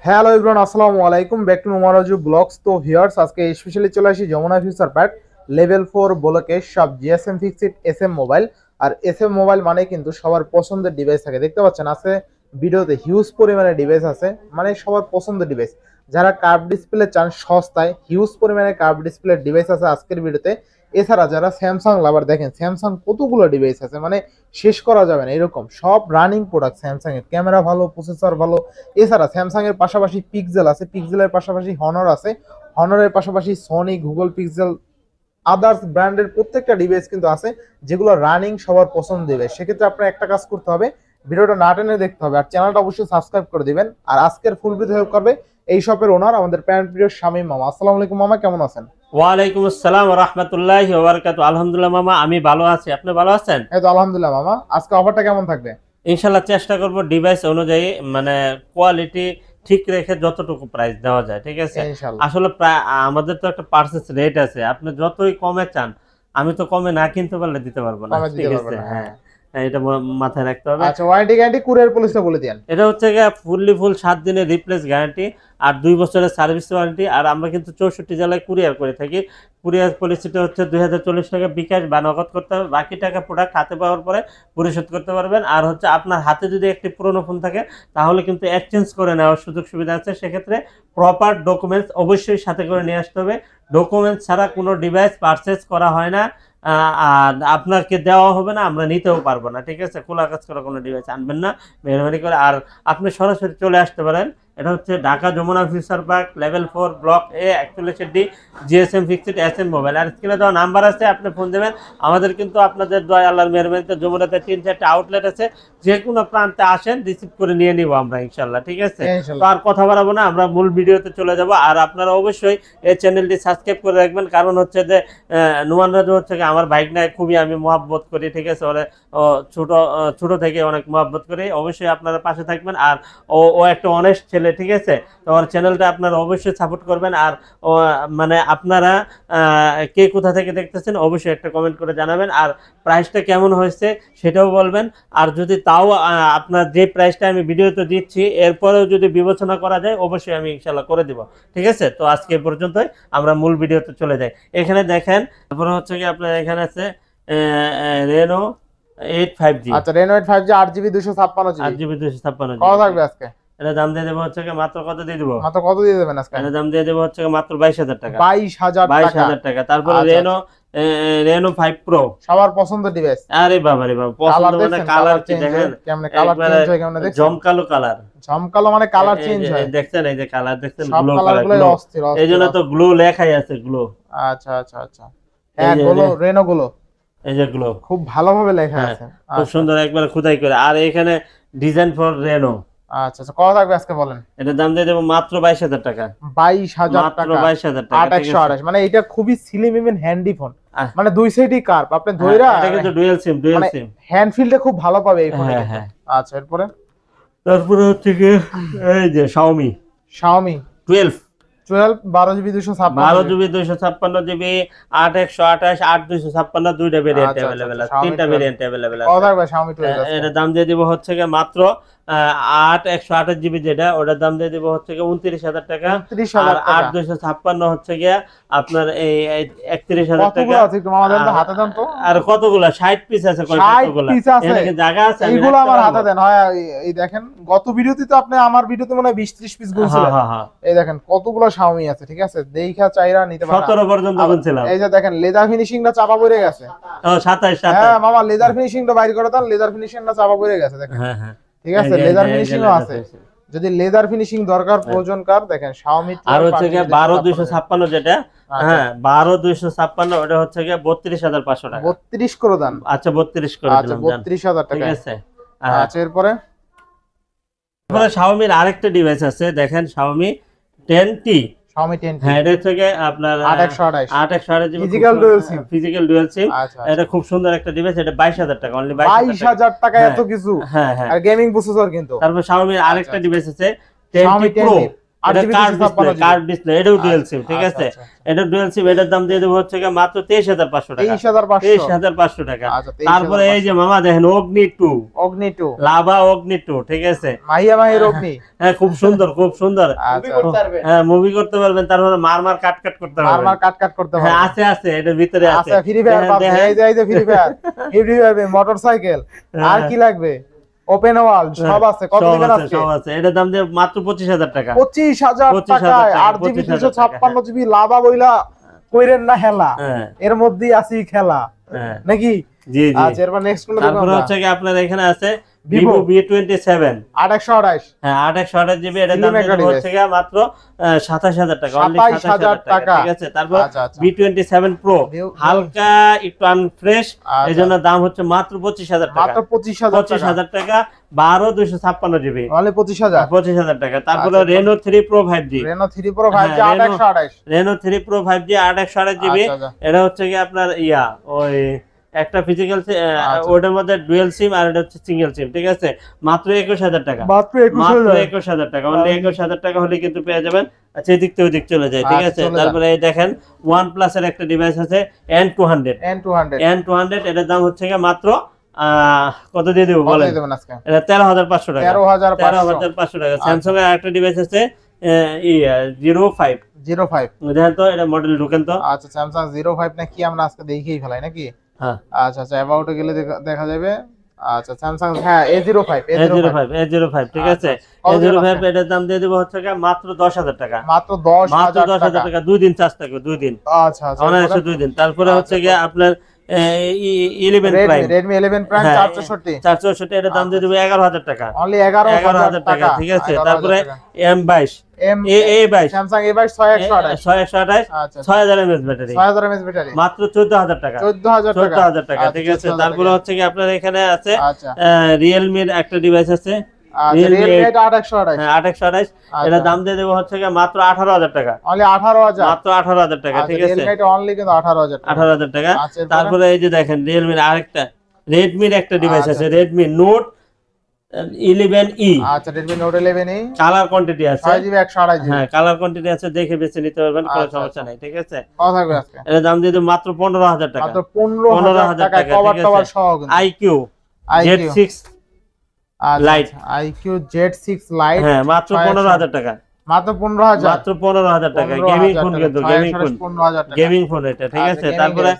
Hello everyone, আসসালামু আলাইকুম, back to নোমারাজু blogs. তো ভিউয়ার্স, আজকে স্পেশালি চলে আসি যমুনা ফিউচার পার্ক লেভেল 4 ব্লকে সব জিএসএম ফিক্সড এসএম মোবাইল। আর এসএম মোবাইল মানে কিন্তু সবার পছন্দের ডিভাইস থাকে। দেখতে পাচ্ছেন আজকে ভিডিওতে হিউজ পরিমাণে ডিভাইস আছে, মানে সবার পছন্দের ডিভাইস। যারা কার্ভ ডিসপ্লে চান সস্তায়, হিউজ পরিমাণে কার্ভ ডিসপ্লে ডিভাইস আছে আজকের ভিডিওতে। এছাড়া যারা স্যামসাং লাভার, দেখেন স্যামসাং কতগুলো ডিভাইস আছে, মানে শেষ করা যাবে না এরকম সব রানিং প্রোডাক্ট। স্যামসাং এর ক্যামেরা ভালো, প্রসেসর ভালো। এছাড়া স্যামসাং এর পাশাপাশি পিক্সেল আছে, পিক্সেলের পাশাপাশি হনর আছে, হনরের পাশাপাশি সনি, গুগল পিক্সেল, আদার্স ব্র্যান্ডের প্রত্যেকটা ডিভাইস কিন্তু আছে, যেগুলো রানিং সবার পছন্দ দিবে। সেক্ষেত্রে আপনার একটা কাজ করতে হবে, ভিডিওটা না টেনে দেখতে হবে, আর চ্যানেলটা অবশ্যই সাবস্ক্রাইব করে দিবেন। আর আজকের ফুল ভিডিও হেল্প করবে এই শপের ওনার, আমাদের প্যান্ট প্রিয় শামীম মামা। আসসালামু আলাইকুম মামা, কেমন আছেন? ওয়ালাইকুম আসসালাম ওয়া রাহমাতুল্লাহি ওয়া বারাকাতুহু। আলহামদুলিল্লাহ মামা, আমি ভালো আছি। আপনি ভালো আছেন? এই তো আলহামদুলিল্লাহ মামা। আজকে অফারটা কেমন থাকবে? ইনশাআল্লাহ চেষ্টা করব ডিভাইস অনুযায়ী, মানে কোয়ালিটি ঠিক রেখে যতটুকু প্রাইস দেওয়া যায়, ঠিক আছে? ইনশাআল্লাহ। আসলে প্রায় আমাদের তো একটা পারচেজ রেট আছে, আপনি যতই কমে চান, আমি তো কমে না কিনতে পারলে দিতে পারবো না, কমে দিতে ঠিক পারবেন আছে? না, হ্যাঁ, হ্যাঁ। এটা মাথায় রাখতে হবে। আচ্ছা, ওয়ারেন্টি গ্যারান্টি কুরিয়ার পলিসিটা বলে দেন। এটা হচ্ছে গিয়ে ফুল 7 দিনের রিপ্লেস গ্যারান্টি আর 2 বছরের সার্ভিস ওয়ারেন্টি। আর আমরা কিন্তু 64 জেলায় কুরিয়ার করে থাকি। কুরিয়ার পলিসিটা হচ্ছে 2040 টাকা বিকাশ বা নগদ করতে হবে, বাকি টাকা প্রোডাক্ট হাতে পাওয়ার পরে পরিশোধ করতে পারবেন। আর হচ্ছে আপনার হাতে যদি একটি পুরনো ফোন থাকে তাহলে কিন্তু এক্সচেঞ্জ করে নেওয়ার সুযোগ সুবিধা আছে। সেক্ষেত্রে প্রপার ডকুমেন্টস অবশ্যই সাথে করে নিয়ে আসতে হবে। ডকুমেন্টস ছাড়া কোনো ডিভাইস পারচেজ করা হয় না, আর আপনাকে দেওয়া হবে না, আমরা নিতেও পারবো না, ঠিক আছে? খোলা কাজ করা কোনো ডিভাইস আনবেন না মেহরবানি করে। আর আপনি সরাসরি চলে আসতে পারেন। এটা হচ্ছে Dhaka Jamuna future park level 4 block A 41D GSM fixed SM mobile. আর স্ক্রিনে দেওয়া নাম্বার আছে, আপনি ফোন দেবেন। আমাদের কিন্তু আপনাদের দয়া আল্লাহর মেহরবানিতে যমুনাতে 3-4টা আউটলেট আছে, যে কোনো প্রান্তে আসেন, রিসিভ করে নিয়ে নিব আমরা ইনশাল্লাহ, ঠিক আছে? তো আর কথা বাড়াবো না, আমরা মূল ভিডিওতে চলে যাব। আর আপনারা অবশ্যই এই চ্যানেলটি সাবস্ক্রাইব করে রাখবেন, কারণ হচ্ছে যে নুমান রাজু হচ্ছে আমার ভাইগনায় খুবই আমি মহব্বত করি, ঠিক আছে? ওরে ছোট থেকে অনেক মহব্বত করি। অবশ্যই আপনারা পাশে থাকবেন। আর ও একটা অনেস্ট ছেলে, ঠিক আছে? তো ওর চ্যানেলটা আপনারা অবশ্যই সাপোর্ট করবেন। আর মানে আপনারা কে কোথা থেকে দেখতেছেন অবশ্যই একটা কমেন্ট করে জানাবেন। আর প্রাইসটা কেমন হয়েছে সেটাও বলবেন। আর যদি তাও আপনার যে প্রাইসটা আমি ভিডিওতে দিচ্ছি এরপরেও যদি বিবেচনা করা যায় অবশ্যই আমি ইনশাল্লাহ করে দিব, ঠিক আছে? তো আজকে পর্যন্তই, আমরা মূল ভিডিওতে চলে যাই। এখানে দেখেন, তারপরে হচ্ছে কি আপনার এখানে আছে রেনো 8 5G। আচ্ছা, Reno 8 5G 8GB 256GB। 8GB 256GB কত থাকবে আজকে? এটা দাম দিয়ে দেবো হচ্ছে মাত্র কত দিয়ে দিব? মাত্র কত দিয়ে দেবেন আজকে? এটা দাম দিয়ে দেবো হচ্ছে মাত্র 22,000 টাকা। 22,000 টাকা। তারপরে আচ্ছা, রেনো 5 প্রো, সবার পছন্দের ডিভাইস। আরে বাবা রে বাবা, পছন্দ মানে কালার কি দেখেন, কেমনে কালার চেঞ্জ হয়, কেমনে দেখছেন? জমকালো কালার, ঝমকালো মানে কালার চেঞ্জ হয়। দেখছেন? এই যে কালার দেখছেন, সব গ্লো কালার কালার, গুলো গ্লো। অস্থির এই জন্য অস্থির। তো গ্লো লেখাই আছে, গ্লো। আচ্ছা আচ্ছা আচ্ছা, হ্যাঁ গুলো রেনো গুলো এই যে গ্লো খুব ভালোভাবে লেখা হ্যাঁ, আছে। খুব সুন্দর একবার খোদাই করে। আর এখানে ডিজাইন ফর রেনো। আচ্ছা আচ্ছা, কত থাকবে আজকে বলেন? এটার দাম দিয়ে দেবো মাত্র 22,000 টাকা। 22,000 মাত্র টাকা, 22,000 টাকা, ঠিক আছে? 8/128। মানে এটা খুবই স্লিম ইভেন হ্যান্ডি ফোন, মানে দুই সাইডই কার্ভ, আপনি ধইরা এটা কিন্তু ডুয়াল সিম, মানে হ্যান্ড ফিলটা খুব ভালো পাবে এই ফোনে। হ্যাঁ হ্যাঁ। আচ্ছা, এরপরে তারপরে হচ্ছে কি এই যে Xiaomi Xiaomi 12 12GB 256। 12GB 256GB 8/128 8/256 দুইটা ভেরিয়েন্ট अवेलेबल আছে, তিনটা ভেরিয়েন্ট अवेलेबल আছে। কত থাকবে Xiaomi 12? এর দাম দিয়ে দিব হচ্ছে কি মাত্র 8/128GB যেটা, ওটার দাম দিয়ে দিব হচ্ছে কি 29,000 টাকা। আর 8/256 হচ্ছে কি আপনার এই 31,000 টাকা। কতগুলো আছে একটু আমাদের হাতে দেন তো। আর কতগুলো 60 পিস আছে, কতগুলো এখানে জায়গা আছে? এইগুলো আমার হাতে দেন। হয় এই দেখেন, গত ভিডিওতে তো আপনি আমার ভিডিওতে মনে হয় 20-30 পিস গুনছিলেন। এই দেখেন কতগুলো Xiaomi আছে, ঠিক আছে? দেখা চাইরা নিতে পারেন। 17 পর্যন্ত গুনছিলাম। এই যে দেখেন লেদার ফিনিশিংটা চাপা পড়ে গেছে। ও 27। হ্যাঁ মামা, লেদার ফিনিশিংটা বাইর করে দেন, লেদার ফিনিশিংটা চাপা পড়ে গেছে দেখেন। হ্যাঁ হ্যাঁ, ঠিক আছে, লেদার ফিনিশিংও আছে। যদি লেদার ফিনিশিং দরকার প্রয়োজন কার, দেখেন Xiaomi। আর হচ্ছে কি 12/256 যেটা, হ্যাঁ 12/256 ওটা হচ্ছে কি 32,500 টাকা। 32 করে দেন। আচ্ছা 32 করে দিলাম, 32,000 টাকা, ঠিক আছে? আচ্ছা, এরপরে Xiaomi এর আরেকটা ডিভাইস আছে, দেখেন Xiaomi 10T। Xiaomi 10T, হ্যাঁ, এটা থেকে আপনার 8/128 ফিজিক্যাল ডুয়াল সিম। এটা খুব সুন্দর একটা ডিভাইস, এটা 22,000 টাকা, অনলি 22,000 টাকা, এত কিছু। হ্যাঁ হ্যাঁ, আর গেমিং প্রসেসর কিন্তু। তারপর Xiaomi এর আরেকটা ডিভাইস আছে Xiaomi 10T Pro। এটা card display, 8GB card display, এটাও ডুয়াল সিম, ঠিক আছে। এটা ডুয়াল সিম, এটার দাম দিয়ে দেব হচ্ছে মাত্র 23500 টাকা, 23500 টাকা। তারপরে এই যে মামা দেখেন অগ্নি 2, অগ্নি 2, লাভা অগ্নি 2, ঠিক আছে। মাহির অগ্নি, হ্যাঁ খুব সুন্দর, খুব সুন্দর। হ্যাঁ মুভি করতে পারবেন, তারপরে মারমার কাট কাট করতে পারবেন, মারমার কাট কাট করতে পারবেন। হ্যাঁ আছে আছে, এটার ভিতরে আছে। আচ্ছা ফ্রি ফায়ার পাবেন, এই যে free fire, free fire, motorcycle, আর কি লাগবে? ওপেন ওয়ার্ল্ড সব আছে। কত দিবেন আজকে? সব আছে। এটার দাম দিয়ে মাত্র 25000 টাকা, 25000 টাকায় 8GB 256GB লাভা বইলা কইরেন না হেলা, এর মধ্যেই আছে খেলা নাকি? জি জি। আচ্ছা এরপর নেক্সট কোন? তারপরে হচ্ছে কি আপনার এখানে আছে Vivo V27, 828, হ্যাঁ 828GB, এটার দাম হচ্ছে কি মাত্র 27000 টাকা, অনলি 27000 টাকা, ঠিক আছে। তারপর V27 Pro হালকা একটু আনফ্রেশ, এজন্য দাম হচ্ছে মাত্র 25000 টাকা, মাত্র 25000 টাকা, 12256GB, অনলি 25000 টাকা। তারপরে Reno 3 Pro 5G, Reno 3 Pro 5G 828, Reno 3 Pro 5G 828GB, এটা হচ্ছে কি আপনার ওই একটা ফিজিক্যাল, ওটার মধ্যে ডুয়াল সিম আর এটা হচ্ছে সিঙ্গেল সিম, ঠিক আছে। মাত্র 21000 টাকা, মাত্র 21000 টাকা, অনলি 21000 টাকা হলে কিন্তু পেয়ে যাবেন। আচ্ছা এদিক থেকে ওদিক চলে যায়, ঠিক আছে। তারপরে এই দেখেন OnePlus এর একটা ডিভাইস আছে N200, এটার দাম হচ্ছে কি মাত্র কত দিয়ে দেব বলেন? এটা 13500 টাকা, 13500 টাকা। স্যামসাং এর একটা ডিভাইস আছে 05, দেখেন তো এটা মডেল ঢুকেন তো। আচ্ছা স্যামসাং 05 না কি, আমরা আজকে দেখেই ফেলাই নাকি? হ্যাঁ আচ্ছা আচ্ছা অ্যাবাউটে গেলে দেখা যাবে। আচ্ছা স্যামসাং, হ্যাঁ A05, ঠিক আছে। A05 এটার দাম দিয়ে দেব হচ্ছে মাত্র 10000 টাকা, মাত্র 10000 টাকা। 2 দিন চার্জ থাকবে, 2 দিন। আচ্ছা আচ্ছা অনায়াসে 2 দিন। তারপরে হচ্ছে গিয়ে আপনার 11 প্রাইম, Redmi 11 Prime 464, এটার দাম দিয়ে দেব 11000 টাকা, অনলি 11000 টাকা, ঠিক আছে। তারপরে M22, A22, Samsung A22 6128, 6000 mAh battery, 6000 mAh battery, মাত্র 14000 টাকা, 14000 টাকা, ঠিক আছে। তারপরে হচ্ছে কি আপনার এখানে আছে আচ্ছা Realme এর একটা ডিভাইস আছে, Realme 828, এটার দাম দিয়ে দেব হচ্ছে মাত্র 18000 টাকা, অনলি 18000, মাত্র 18000 টাকা, ঠিক আছে। Realme এটা অনলি কিন্তু 18000 টাকা। তারপরে এই যে দেখেন Realme এর আরেকটা, Redmi এর একটা ডিভাইস আছে Redmi Note 11E, আচ্ছা Redmi Note 11E, colour quantity আছে 6GB 128GB, হ্যাঁ কালার কোয়ান্টিটি আছে, দেখে বেছে নিতে পারবেন, কোনো সমস্যা নাই, ঠিক আছে। কত থাকবে আজকে? এর দাম দিয়ে দেব মাত্র 15000 টাকা, মাত্র 15000 টাকা, কভার টভার সহ কিন্তু। IQ Z6 light, IQ Z6 light, হ্যাঁ মাত্র 15000 টাকা, মাত্র 15000, মাত্র 15000 টাকা। গেমিং ফোন কিন্তু, গেমিং ফোন এটা, ঠিক আছে। তারপরে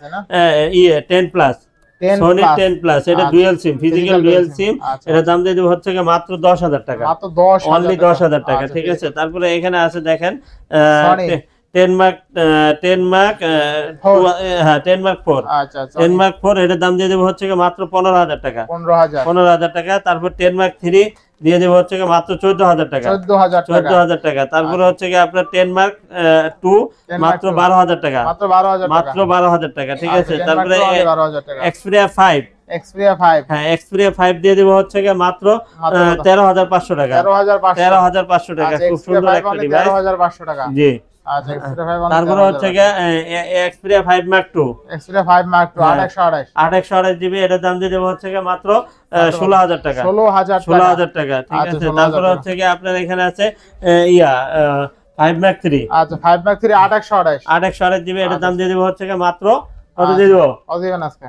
10 প্লাস, Sony 10 প্লাস, এটা dual SIM, physical dual SIM, এটা দাম দিয়ে দেব হচ্ছে মাত্র 10000 টাকা, মাত্র 10000, অনলি 10000 টাকা, ঠিক আছে। তারপরে এখানে আছে দেখেন 10 মার্ক 4, আচ্ছা আচ্ছা 10 মার্ক 4, এটার দাম দিয়ে দেব হচ্ছে মাত্র 15000 টাকা, 15000 টাকা। তারপর 10 মার্ক 3 দিয়ে দেব হচ্ছে মাত্র 14000 টাকা, 14000 টাকা। তারপরে হচ্ছে আপনার 10 মার্ক 2 মাত্র 12000 টাকা, মাত্র 12000 টাকা, ঠিক আছে। তারপরে Xperia 5, হ্যাঁ Xperia 5 দিয়ে দেব হচ্ছে মাত্র 13500 টাকা, 13500 টাকা। খুব সুন্দর একটা ডিভাইস, 13500 টাকা, জি। আচ্ছা তারপরে হচ্ছে Xperia 5 Mark 2, 828GB, এটার দাম দিয়ে দেব হচ্ছে মাত্র 16000 টাকা, 16000 টাকা, ঠিক আছে। তারপরে হচ্ছে আপনার এখানে আছে 5 Mark 3, আচ্ছা 5 Mark 3 828GB, এটার দাম দিয়ে দেব হচ্ছে মাত্র কত দিয়ে দেব? কত দিবেন আজকে?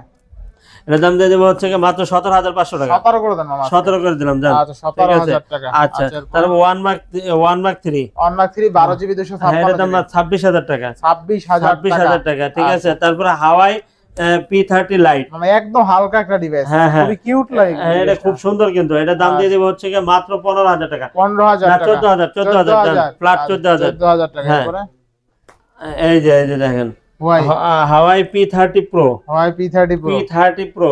এটার দাম দিয়ে দেব হচ্ছে মাত্র 17500 টাকা, 17 করে দেন মামা, 17 করে দিলাম, জান। আচ্ছা 17000 টাকা। আচ্ছা তারপর 1 Mark 3, 12GB 256, এটার দাম 26000 টাকা, 26000 টাকা, ঠিক আছে। তারপরে হাওয়াই P30 লাইট, মানে একদম হালকা একটা ডিভাইস, খুবই কিউট লাগে, এটা খুব সুন্দর কিন্তু। এটা দাম দিয়ে দেব হচ্ছে মাত্র 15000 টাকা, 15000 টাকা, 14000 ফ্ল্যাট 14000 টাকা। পরে এই যে দেখেন হাওয়াই P30 Pro,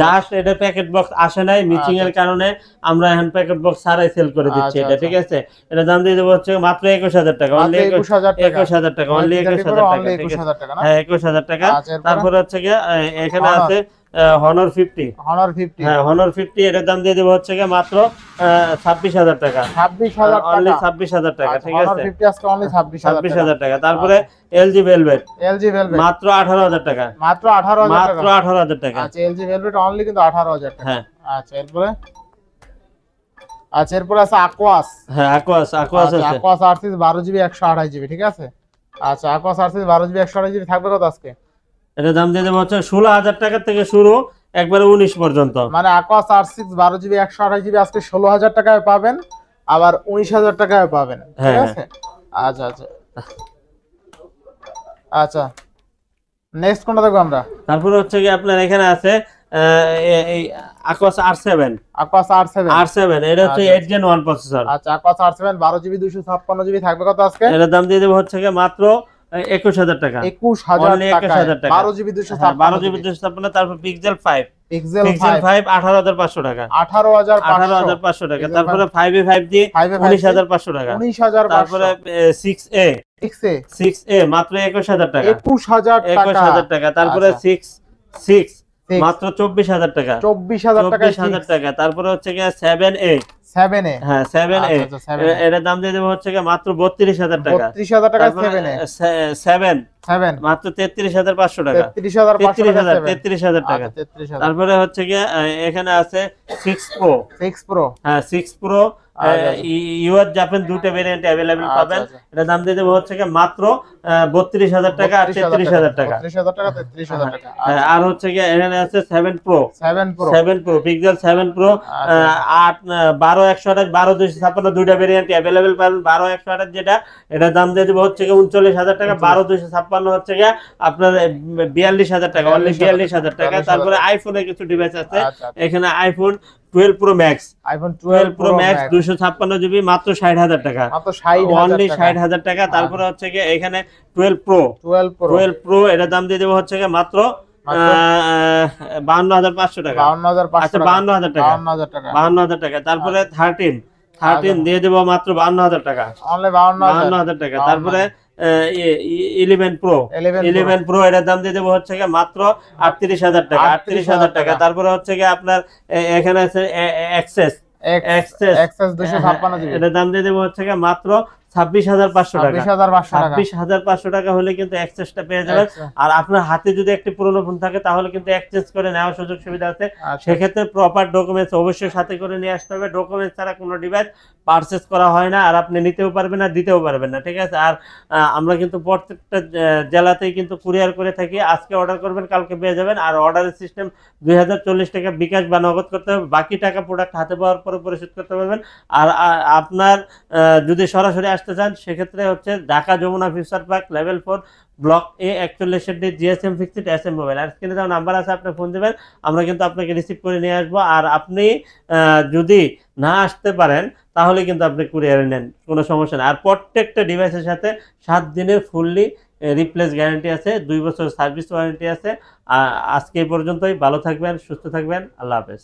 জাস্ট এটা প্যাকেট বক্স আসে নাই, মিচিং এর কারণে আমরা এখন প্যাকেট বক্স ছাড়াই সেল করে দিচ্ছি এটা, ঠিক আছে। এটা দাম দিয়ে দেব হচ্ছে মাত্র 21000 টাকা, অনলি 21000 টাকা, অনলি 21000 টাকা, ঠিক আছে। হ্যাঁ 21000 টাকা। তারপরে হচ্ছে এখানে আছে Honor 50, হ্যাঁ Honor 50, এটার দাম দিয়ে দেব হচ্ছে মাত্র 26000 টাকা, অনলি 26000 টাকা, ঠিক আছে। 26000 টাকা। তারপরে LG Velvet, মাত্র 18000 টাকা, মাত্র 18000 টাকা। আচ্ছা LG Velvet অনলি কিন্তু 18000 টাকা, হ্যাঁ। আচ্ছা এরপরে আচ্ছা, এরপর আছে আকোয়াস। হ্যাঁ আকোয়াস আছে। আকোয়াস আরসিস 12GB 128GB, ঠিক আছে। আচ্ছা, আকোয়াস আরসিস 12GB 128GB থাকবে কত আজকে? এটা দাম দিয়ে দেবো হচ্ছে 16,000 টাকা থেকে শুরু, একবারে 19 পর্যন্ত। মানে আকোয়াস আর6 12GB 128GB আজকে 16,000 টাকায় পাবেন, আবার 19,000 টাকায় পাবেন, ঠিক আছে। আচ্ছা আচ্ছা আচ্ছা, নেক্সট কোনটা দেখবো আমরা? তারপরে হচ্ছে কি আপনার এখানে আছে এই আকোয়াস R7। আকোয়াস R7 এটা হচ্ছে 8 Gen 1 প্রসেসর। আচ্ছা, আকোয়াস R7 12GB 256GB থাকবে কত আজকে? এর দাম দিয়ে দেবো হচ্ছে কি মাত্র 21,000 টাকা। 21,000 টাকা 12GB 256। তারপর পিক্সেল 5 18,500 টাকা। 18,500 টাকা। তারপরে 5A5G 19,500 টাকা। 19,500। তারপরে 6A মাত্র 21,000 টাকা। 21,000 টাকা। তারপরে 6 মাত্র 24,000 টাকা। 24,000 টাকা। তারপরে হচ্ছে কি 7A। হ্যাঁ 7A, এর দাম দিয়ে দেবো হচ্ছে কি মাত্র 32,000 টাকা। 32,000 টাকা 7 মাত্র 33,500 টাকা। 33,000 টাকা। তারপরে হচ্ছে কি এখানে আছে 6 Pro। হ্যাঁ 6 Pro ইউএস জাপান দুটো ভেরিয়েন্ট अवेलेबल পাবেন। এটা দাম দিয়ে দেবো হচ্ছে কি মাত্র 32,000 টাকা আর 33,000 টাকা। 33,000 টাকা। আর হচ্ছে কি এখানে আছে 7 Pro পিক্সেল 7 Pro 12/128 12/256 দুইটা ভেরিয়েন্ট अवेलेबल পাবেন। 12/128 যেটা, এটা দাম দিয়ে দেবো হচ্ছে কি 39,000 টাকা। 12/256 হচ্ছে কি আপনার 42,000 টাকা, অনলি 42,000 টাকা। তারপরে আইফোনের কিছু ডিভাইস আছে। এখানে আইফোন 12 Pro Max 256GB মাত্র 60,000 টাকা, অনলি 60,000 টাকা। তারপরে হচ্ছে কি এখানে 12 Pro এটার দাম দিয়ে দেবো হচ্ছে কি মাত্র 52,500 টাকা। আচ্ছা 52,000 টাকা। 52,000 টাকা। তারপরে 13 দিয়ে দেবো মাত্র 52,000 টাকা, অনলি 52,000 টাকা। তারপরে 11 Pro এটার দাম দিয়ে দেবো হচ্ছে কি মাত্র 38,000 টাকা। 38,000 টাকা। তারপরে হচ্ছে কি আপনার এখানে আছে এক্সেস 256GB, এটার দাম দিয়ে দেবো হচ্ছে কি মাত্র 26,500 টাকা। 26,500 টাকা হলে কিন্তু এক্সেসটা পেয়ে যাবেন। আর আপনার হাতে যদি একটি পুরনো ফোন থাকে তাহলে কিন্তু এক্সচেঞ্জ করে নেওয়ার সুযোগ সুবিধা আছে। সেক্ষেত্রে প্রপার ডকুমেন্টস অবশ্যই সাথে করে নিয়ে আসতে হবে। ডকুমেন্টস ছাড়া কোনো ডিভাইস পারচেজ করা হয় না, আর আপনি নিতেও পারবেন না, দিতেও পারবেন না, ঠিক আছে। আর আমরা কিন্তু প্রত্যেকটা জেলাতেই কিন্তু কুরিয়ার করে থাকি। আজকে অর্ডার করবেন, কালকে পেয়ে যাবেন। আর অর্ডারের সিস্টেম 2040 টাকা বিকাশ বা নগদ করতে হবে, বাকি টাকা প্রোডাক্ট হাতে পাওয়ার পরে পরিশোধ করতে পারবেন। আর আপনার যদি সরাসরি আসতে চান সেক্ষেত্রে হচ্ছে Dhaka Jamuna future park level 4 block A 41 GSM fixed SM mobile. আর স্ক্রিনে দেওয়া নাম্বার আছে, আপনি ফোন দেবেন, আমরা কিন্তু আপনাকে রিসিভ করে নিয়ে আসবো। আর আপনি যদি না আসতে পারেন তাহলে কিন্তু আপনি কুরিয়ারে নেন, কোনো সমস্যা নেই। আর প্রত্যেকটা ডিভাইসের সাথে 7 দিনের ফুললি রিপ্লেস গ্যারান্টি আছে, 2 বছর সার্ভিস ওয়ারেন্টি আছে। আজকে এই পর্যন্তই। ভালো থাকবেন, সুস্থ থাকবেন, আল্লাহ হাফেজ।